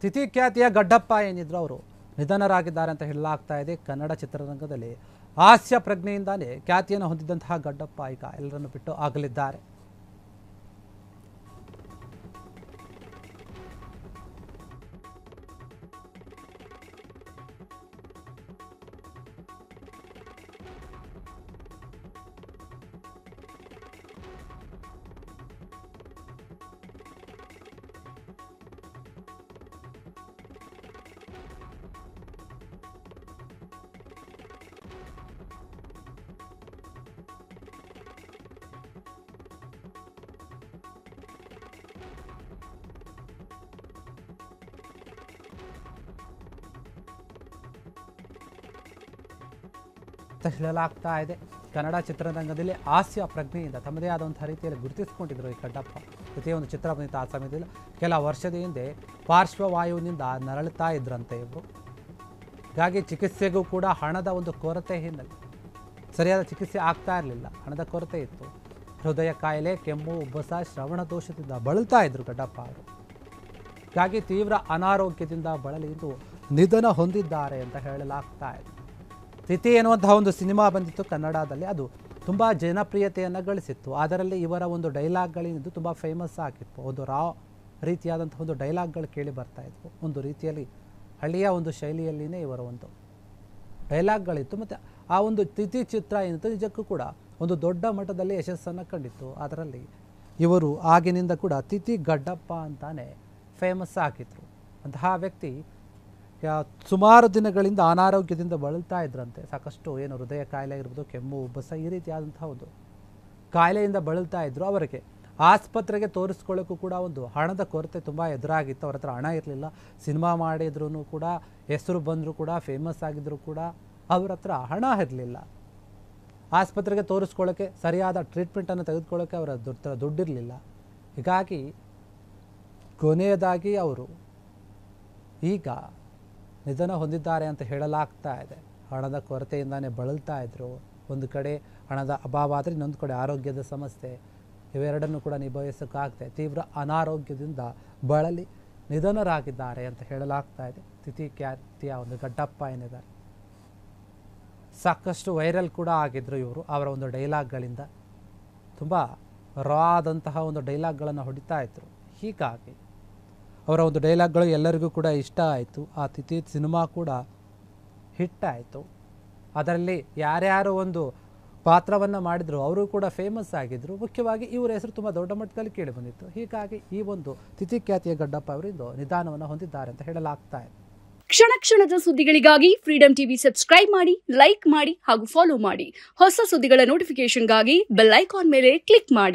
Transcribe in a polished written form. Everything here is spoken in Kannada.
ತಿಥಿ ಖ್ಯಾತಿಯ ಗಡ್ಡಪ್ಪ ಏನಿದ್ರು ಅವರು ನಿಧನರಾಗಿದ್ದಾರೆ ಅಂತ ಹೇಳಲಾಗ್ತಾ ಇದೆ. ಕನ್ನಡ ಚಿತ್ರರಂಗದಲ್ಲಿ ಹಾಸ್ಯ ಪ್ರಜ್ಞೆಯಿಂದಾನೇ ಖ್ಯಾತಿಯನ್ನು ಹೊಂದಿದ್ದಂತಹ ಗಡ್ಡಪ್ಪ ಈಗ ಎಲ್ಲರನ್ನು ಬಿಟ್ಟು ಆಗಲಿದ್ದಾರೆ. ಹೇಳಲಾಗ್ತಾ ಇದೆ. ಕನ್ನಡ ಚಿತ್ರರಂಗದಲ್ಲಿ ಹಾಸ್ಯ ಪ್ರಜ್ಞೆಯಿಂದ ತಮ್ಮದೇ ಆದಂತಹ ರೀತಿಯಲ್ಲಿ ಗುರುತಿಸಿಕೊಂಡಿದ್ದರು ಈ ಗಡ್ಡಪ್ಪ. ಜೊತೆಗೆ ಒಂದು ಚಿತ್ರ ಬಂದಿತ್ತು ಆ ಸಮಯದಲ್ಲಿ. ಕೆಲ ವರ್ಷದ ಹಿಂದೆ ಪಾರ್ಶ್ವವಾಯುವಿನಿಂದ ನರಳುತ್ತಾ ಇದ್ರಂತೆ ಇವರು. ಹೀಗಾಗಿ ಚಿಕಿತ್ಸೆಗೂ ಕೂಡ ಹಣದ ಒಂದು ಕೊರತೆ ಹಿನ್ನೆಲೆ ಸರಿಯಾದ ಚಿಕಿತ್ಸೆ ಆಗ್ತಾ ಇರಲಿಲ್ಲ, ಹಣದ ಕೊರತೆ ಇತ್ತು. ಹೃದಯ ಕಾಯಿಲೆ, ಕೆಮ್ಮು, ಉಬ್ಬಸ, ಶ್ರವಣ ದೋಷದಿಂದ ಬಳಲ್ತಾ ಇದ್ರು ಗಡ್ಡಪ್ಪ ಅವರು. ಹೀಗಾಗಿ ತೀವ್ರ ಅನಾರೋಗ್ಯದಿಂದ ಬಳಲಿದ್ದು ನಿಧನ ಹೊಂದಿದ್ದಾರೆ ಅಂತ ಹೇಳಲಾಗ್ತಾ ಇದೆ. ತಿಥಿ ಎನ್ನುವಂತಹ ಒಂದು ಸಿನಿಮಾ ಬಂದಿತ್ತು ಕನ್ನಡದಲ್ಲಿ, ಅದು ತುಂಬ ಜನಪ್ರಿಯತೆಯನ್ನು ಗಳಿಸಿತ್ತು. ಅದರಲ್ಲಿ ಇವರ ಒಂದು ಡೈಲಾಗ್ಗಳೇನಿದ್ದು ತುಂಬ ಫೇಮಸ್ ಆಗಿತ್ತು. ಒಂದು ರೀತಿಯಾದಂಥ ಒಂದು ಡೈಲಾಗ್ಗಳು ಕೇಳಿ ಬರ್ತಾ ಇದ್ವು. ಒಂದು ರೀತಿಯಲ್ಲಿ ಹಳ್ಳಿಯ ಒಂದು ಶೈಲಿಯಲ್ಲಿನೇ ಇವರ ಒಂದು ಡೈಲಾಗ್ಗಳಿತ್ತು. ಮತ್ತು ಆ ಒಂದು ತಿಥಿ ಚಿತ್ರ ಏನಿತ್ತು ನಿಜಕ್ಕೂ ಕೂಡ ಒಂದು ದೊಡ್ಡ ಮಟ್ಟದಲ್ಲಿ ಯಶಸ್ಸನ್ನು ಕಂಡಿತ್ತು. ಅದರಲ್ಲಿ ಇವರು ಆಗಿನಿಂದ ಕೂಡ ತಿಥಿ ಗಡ್ಡಪ್ಪ ಅಂತಾನೆ ಫೇಮಸ್ ಆಗಿದ್ರು. ಅಂತಹ ವ್ಯಕ್ತಿ ಸುಮಾರು ದಿನಗಳಿಂದ ಅನಾರೋಗ್ಯದಿಂದ ಬಳಲ್ತಾ ಇದ್ರಂತೆ. ಸಾಕಷ್ಟು ಏನು ಹೃದಯ ಕಾಯಿಲೆ ಇರ್ಬೋದು, ಕೆಮ್ಮು, ಉಬ್ಬಸ ಈ ರೀತಿಯಾದಂತಹ ಒಂದು ಕಾಯಿಲೆಯಿಂದ ಬಳಲ್ತಾ ಇದ್ರು. ಅವರಿಗೆ ಆಸ್ಪತ್ರೆಗೆ ತೋರಿಸ್ಕೊಳ್ಳೋಕ್ಕೂ ಕೂಡ ಒಂದು ಹಣದ ಕೊರತೆ ತುಂಬ ಎದುರಾಗಿತ್ತು. ಅವ್ರ ಹತ್ರ ಹಣ ಇರಲಿಲ್ಲ. ಸಿನಿಮಾ ಮಾಡಿದ್ರೂ ಕೂಡ, ಹೆಸರು ಬಂದರೂ ಕೂಡ, ಫೇಮಸ್ ಆಗಿದ್ರು ಕೂಡ ಅವ್ರ ಹತ್ರ ಹಣ ಇರಲಿಲ್ಲ. ಆಸ್ಪತ್ರೆಗೆ ತೋರಿಸ್ಕೊಳ್ಳೋಕ್ಕೆ, ಸರಿಯಾದ ಟ್ರೀಟ್ಮೆಂಟನ್ನು ತೆಗೆದುಕೊಳ್ಳೋಕ್ಕೆ ಅವರ ದುಡ್ಡಿರಲಿಲ್ಲ. ಹೀಗಾಗಿ ಕೊನೆಯದಾಗಿ ಅವರು ಈಗ ನಿಧನ ಹೊಂದಿದ್ದಾರೆ ಅಂತ ಹೇಳಲಾಗ್ತಾ ಇದೆ. ಹಣದ ಕೊರತೆಯಿಂದಾನೇ ಬಳಲ್ತಾ ಇದ್ರು. ಒಂದು ಕಡೆ ಹಣದ ಅಭಾವ ಆದರೆ ಇನ್ನೊಂದು ಕಡೆ ಆರೋಗ್ಯದ ಸಮಸ್ಯೆ, ಇವೆರಡನ್ನು ಕೂಡ ನಿಭಾಯಿಸೋಕ್ಕಾಗ್ತದೆ. ತೀವ್ರ ಅನಾರೋಗ್ಯದಿಂದ ಬಳಲಿ ನಿಧನರಾಗಿದ್ದಾರೆ ಅಂತ ಹೇಳಲಾಗ್ತಾ ಇದೆ. ತಿಥಿ ಖ್ಯಾತಿಯ ಒಂದು ಗಡ್ಡಪ್ಪ ಏನಿದ್ದಾರೆ, ಸಾಕಷ್ಟು ವೈರಲ್ ಕೂಡ ಆಗಿದ್ರು ಇವರು. ಅವರ ಒಂದು ಡೈಲಾಗ್ಗಳಿಂದ ತುಂಬ ರಾ ಆದಂತಹ ಒಂದು ಡೈಲಾಗ್ಗಳನ್ನು ಹೊಡಿತಾ ಇದ್ರು. ಹೀಗಾಗಿ ಅವರ ಒಂದು ಡೈಲಾಗ್ಗಳು ಎಲ್ಲರಿಗೂ ಕೂಡ ಇಷ್ಟ ಆಯಿತು. ಆ ತಿಥಿ ಸಿನಿಮಾ ಕೂಡ ಹಿಟ್ ಆಯಿತು. ಅದರಲ್ಲಿ ಯಾರ್ಯಾರು ಒಂದು ಪಾತ್ರವನ್ನು ಮಾಡಿದ್ರು ಅವರು ಕೂಡ ಫೇಮಸ್ ಆಗಿದ್ದರು. ಮುಖ್ಯವಾಗಿ ಇವರ ಹೆಸರು ತುಂಬ ದೊಡ್ಡ ಮಟ್ಟದಲ್ಲಿ ಕೇಳಿ ಬಂದಿತ್ತು. ಹೀಗಾಗಿ ಈ ಒಂದು ತಿಥಿ ಖ್ಯಾತಿಯ ಗಡ್ಡಪ್ಪ ಅವರಿಂದ ನಿಧಾನವನ್ನು ಹೊಂದಿದ್ದಾರೆ ಅಂತ ಹೇಳಲಾಗ್ತಾ ಇದೆ. ಕ್ಷಣ ಕ್ಷಣದ ಸುದ್ದಿಗಳಿಗಾಗಿ ಫ್ರೀಡಂ ಟಿವಿ ಸಬ್ಸ್ಕ್ರೈಬ್ ಮಾಡಿ, ಲೈಕ್ ಮಾಡಿ ಹಾಗೂ ಫಾಲೋ ಮಾಡಿ. ಹೊಸ ಸುದ್ದಿಗಳ ನೋಟಿಫಿಕೇಶನ್ಗಾಗಿ ಬೆಲ್ ಐಕಾನ್ ಮೇಲೆ ಕ್ಲಿಕ್ ಮಾಡಿ.